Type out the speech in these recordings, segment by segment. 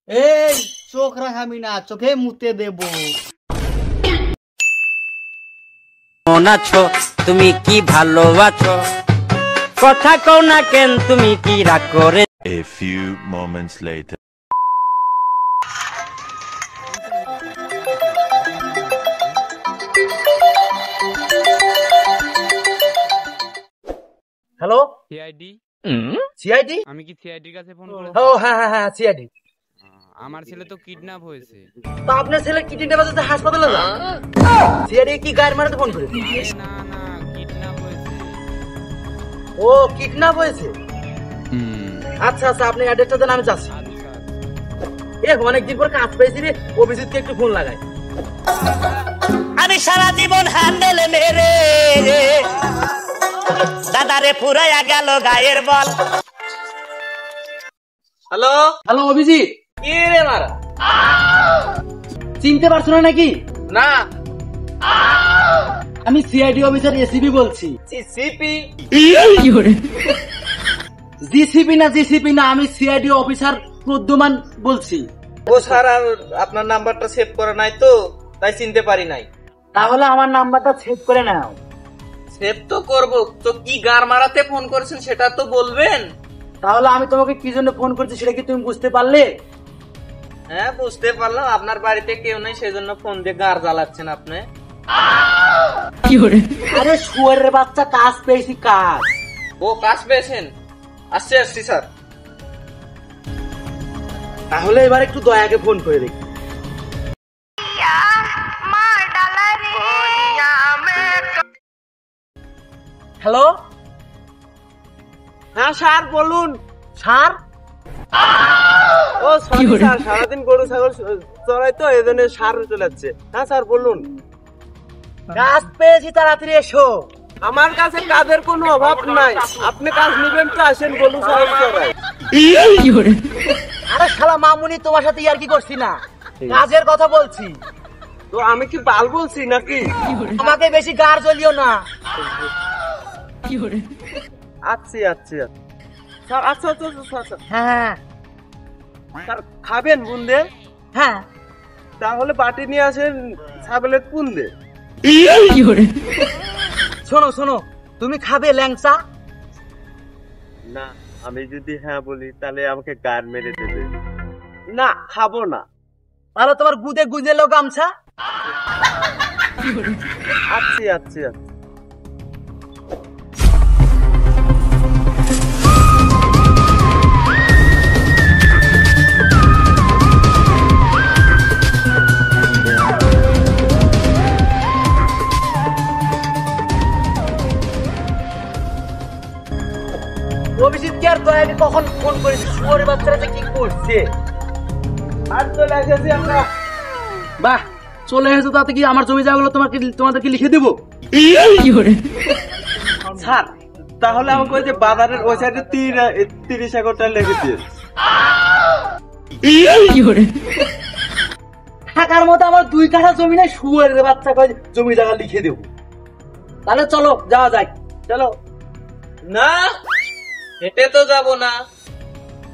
এই চোখ রাখাবি না, চোখে মুতে দেব। কেমন আছো তুমি, কি ভালো আছো, কথা কও না কেন তুমি, কি রাগ করে। A few moments later. Hello, CID. CID? আমি কি সিআইডির কাছে ফোন করেছি? ও হ্যাঁ হ্যাঁ হ্যাঁ, সিআইডি। আমার ছেলে তো কিডন্যাপ হয়েছে। তো আপনার ছেলে কিডন্যাপ হয়েছে, হাসপাতালে যান। সিআইডি কি গায়ের মারাতে ফোন করেছে? না না, কিডন্যাপ হয়েছে। ও কিডন্যাপ হয়েছে? আচ্ছা আচ্ছা, আপনি অ্যাড্রেসটা দেন, আমি যাচ্ছি। অনেকদিন পর কাজ পেয়েছি রে, অভিজিৎকে একটু ফোন লাগাই। আমি সারা জীবন হ্যান্ডেল মেরে দাদারে পুরাইয়া গেল গায়ের বল। Hello hello, Abhijit. কি রে মারা, চিনতে পারছো না নাকি? না, আমি সিআইডি অফিসার এসিপি বলছি। সিসিপি? জিসিপি না, জিসিপি না, আমি সিআইডি অফিসার প্রদ্যুমান বলছি। ও স্যার, আর আপনার নাম্বারটা সেভ করা নাই তো, তাই চিনতে পারি নাই। তাহলে আমার নাম্বারটা সেভ করে নাও। সেভ তো করবো, তো কি গার মারাতে ফোন করেছেন সেটা তো বলবেন। তাহলে আমি তোমাকে কি জন্য ফোন করছি সেটা কি তুমি বুঝতে পারলে? হ্যাঁ বুঝতে পারলাম, আপনার বাড়িতে কেউ নেই সেজন্য ফোন দিয়ে গার জ্বালাচ্ছেন আপনি। আরে শুয়ারের বাচ্চা, কাজ পেয়েছি, কাজ। ও কাজ পেয়েছেন? আসছি আসছি স্যার। তাহলে এবার একটু দয়াকে ফোন করে দেখি। হ্যালো, হ্যাঁ স্যার বলুন। স্যার? ও সরি স্যার, সারাদিন গরু ছাগল চড়াই তো, এই জন্য সার চলে যাচ্ছে। হ্যাঁ স্যার বলুন। কাজ পেয়েছি, তাড়াতাড়ি এসো। আমার কাছে কাজের কোনো অভাব নাই, আপনি কাজ নেবেন তো আসেন, গরু ছাগল চড়াই। আরে শালা মামুনি, তোমার সাথে ইয়ার কি করছি না, কাজের কথা বলছি। তো আমি কি বাল বলছি নাকি? আমাকে বেশি গার জ্বলিও না। আচ্ছা আচ্ছা স্যার, আচ্ছা আচ্ছা আচ্ছা আচ্ছা। হ্যাঁ স্যার খাবেন বুন্দে? হ্যাঁ, তাহলে বাটি নিয়ে আসেন ছাগলের পুন্দে। শোনো শোনো, তুমি খাবে ল্যাংচা? না, আমি যদি হ্যাঁ বলি তাহলে আমাকে গার মেরে দেবে। না খাবো না। তাহলে তোমার গুদে গুজে লো গামছা। আচ্ছা আচ্ছা। অভিজিৎ কে আর দয়াকে কখন ফোন করেছি, শুয়ারের বাচ্চারা যে কি করছে। আর চলে এসেছি আমরা। বাহ, চলে এসেছো, তাতে কি আমার জমি জায়গাগুলো তোমাদেরকে লিখে দেবো? স্যার তাহলে আমাকে ওই যে বাজারের ওই সাইডে 30 একরটা লেগে দিয়ে থাকার মতো আমার 2 কাঠা জমি নাই, শুয়ারের বাচ্চা কয় জমি জায়গা লিখে দেবো। তাহলে চলো যাওয়া যায়, চলো। না, হেঁটে তো যাব না।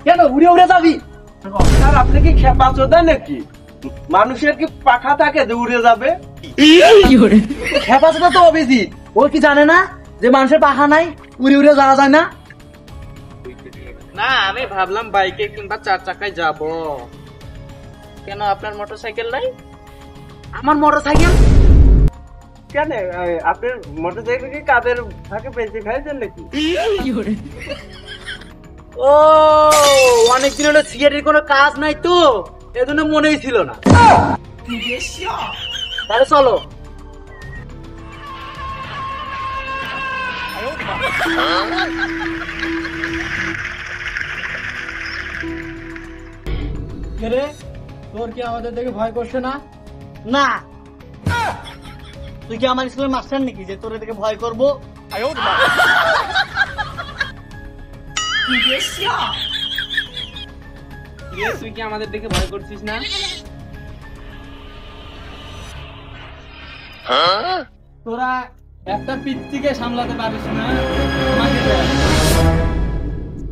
কেন, উড়ে উড়ে যাবি? স্যার আপনি কি খেপা চোদা নাকি? মানুষের কি পাখা থাকে যে উড়ে যাবে? খেপাচোদা তো অভিজিৎ, ও কি জানে না যে মানুষের পাখা নাই, উড়ে উড়ে যাওয়া যায় না? না, আমি ভাবলাম বাইকে কিংবা 4 চাকায় যাব। কেন আপনার মোটরসাইকেল নাই? আমার মোটর সাইকেল? কেন আপনার মোটরসাইকেল কি কাদের ফাঁকে পেয়েছে খাইছেন নাকি? ও, অনেকদিন হলো সিগারেটের কোনো কাজ নাই তো, এজন্য মনেই ছিল না। তাহলে চলো। তোর কি আমাদের দেখে ভয় করছে না? না, তুই কি আমার স্কুলের মাস্টার নাকি যে তোর দেখে ভয় করবো? তুই কি আমাদের দেখে ভয় করছিস না? তোরা একটা পিচ্চিকে সামলাতে পারিস না,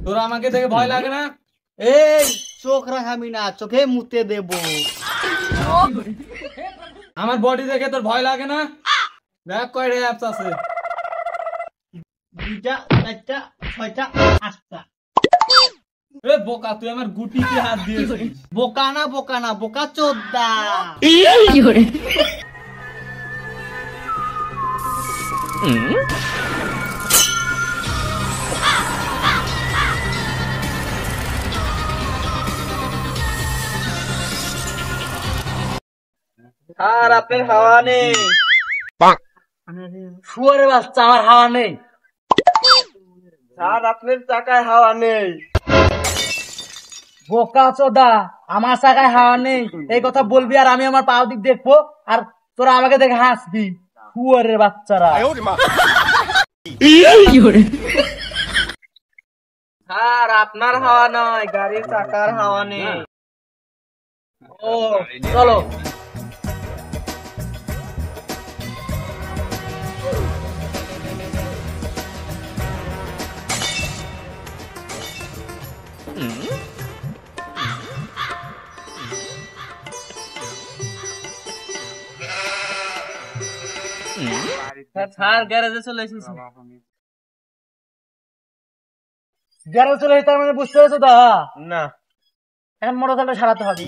তোরা আমাকে দেখে ভয় লাগে না? এই চোখ রাখাবি না, চোখে মুতে দেব। আমার বডি দেখে তোর ভয় লাগে না? দেখ কয়টা অ্যাপস আছে। 2টা 4টা 6টা 8টা। এ বোকা, তুই আমার গুটিতে হাত দিয়েছিস। বোকা না বোকা চোদ্দা। আর আপনার হাওয়া নেই। শুয়ারের বাচ্চা, আমার হাওয়া নেই। স্যার আপনার চাকায় হাওয়া নেই। বোকা চোদা, আমার চাকায় হাওয়া নেই এই কথা বলবি, আর আমি আমার পাও দিক দেখবো, আর তোরা আমাকে দেখে হাসবি। শুয়ারের বাচ্চারা। স্যার আপনার হাওয়া নয়, গাড়ির চাকার হাওয়া নেই। ও চলো। স্যার গ্যারেজে চলে এসেছি। গ্যারেজ চলে তার মানে বুঝতে পেরেছো দা? না এখন মোটরসাইকেলটা সারাতে হবে।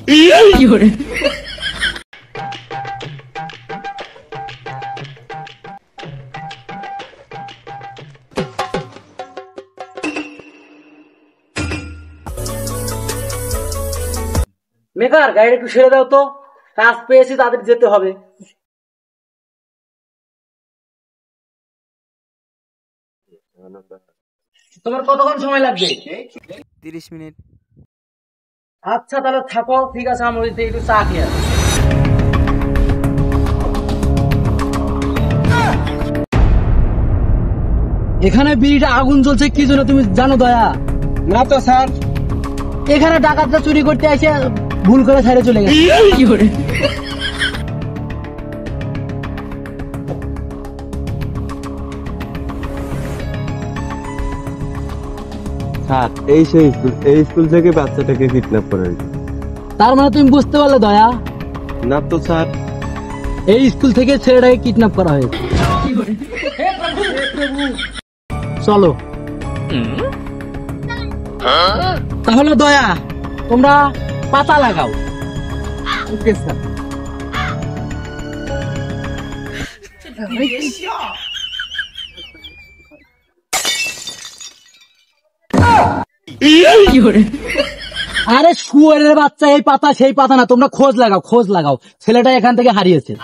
মেকার, গাড়িটা একটু ছেড়ে দাও তো, কাজ পেয়েছি, তাদের যেতে হবে। তোমার কতক্ষণ সময় লাগবে? 30 মিনিট। আচ্ছা তাহলে থাকো, ঠিক আছে, আমি ওই একটু চা খেয়ে আসি। এখানে বিড়িটা আগুন জ্বলছে কি জন্য তুমি জানো দয়া? না তো স্যার। এখানে ডাকাতরা চুরি করতে এসে ভুল করে ছেড়ে চলে গেছে। স্যার এই স্কুল থেকে বাচ্চাটাকে কিডন্যাপ করা হয়েছে। তার মানে তুমি বুঝতে পারলে দয়া, না তো স্যার। এই স্কুল থেকে ছেলেটাকে কিডন্যাপ করা হয়েছে। চলো তাহলে দয়া, তোমরা পাতা লাগাও। Okay sir. আরে শুয়ারের বাচ্চা, এই পাতা সেই পাতা না, তোমরা খোঁজ লাগাও, ছেলেটা এখান থেকে হারিয়েছে।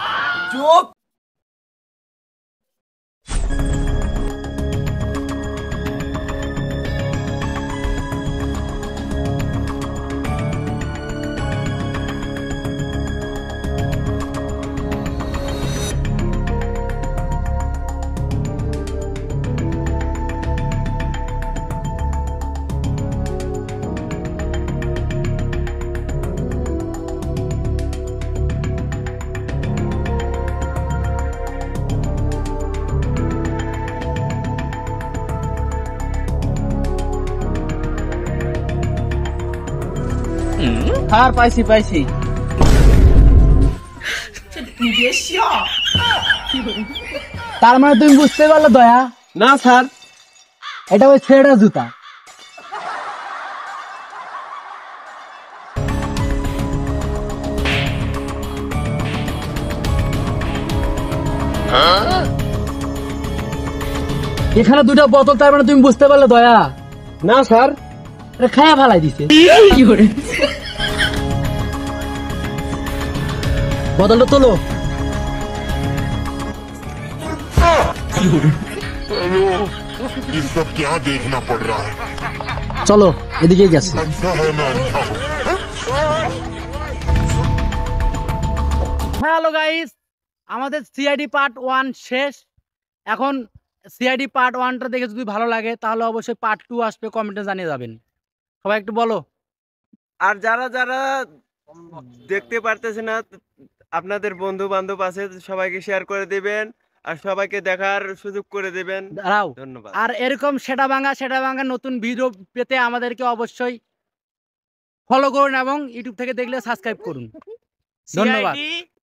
স্যার পাইছি। তার মানে তুমি বুঝতে পারলে দয়া? না স্যার। এটা ওই ছেলেটার জুতা। এখানে দুটো বোতল, তার মানে তুমি বুঝতে পারলে দয়া? না স্যার। এটা খায়া ফালাই দিছে। বোতলটা তোলো। ये सब क्या देखना पड़ रहा है? চলো এদিকে গেছে। अच्छा है मैं अंधा हूँ। হ্যালো গাইস, আমাদের সিআইডি পার্ট 1 শেষ। এখন সিআইডি পার্ট 1টা দেখে যদি ভালো লাগে তাহলে অবশ্যই পার্ট 2 আসবে, কমেন্টে জানিয়ে যাবেন। সবাই একটু বলো। আর যারা যারা দেখতে পারতেছে না, আপনাদের বন্ধু বান্ধব আছে, সবাইকে শেয়ার করে দিবেন আর সবাইকে দেখার সুযোগ করে দিবেন। দাঁড়াও, ধন্যবাদ। আর এরকম সেটা ভাঙা নতুন ভিডিও পেতে আমাদেরকে অবশ্যই ফলো করুন এবং ইউটিউব থেকে দেখলে সাবস্ক্রাইব করুন। ধন্যবাদ। CID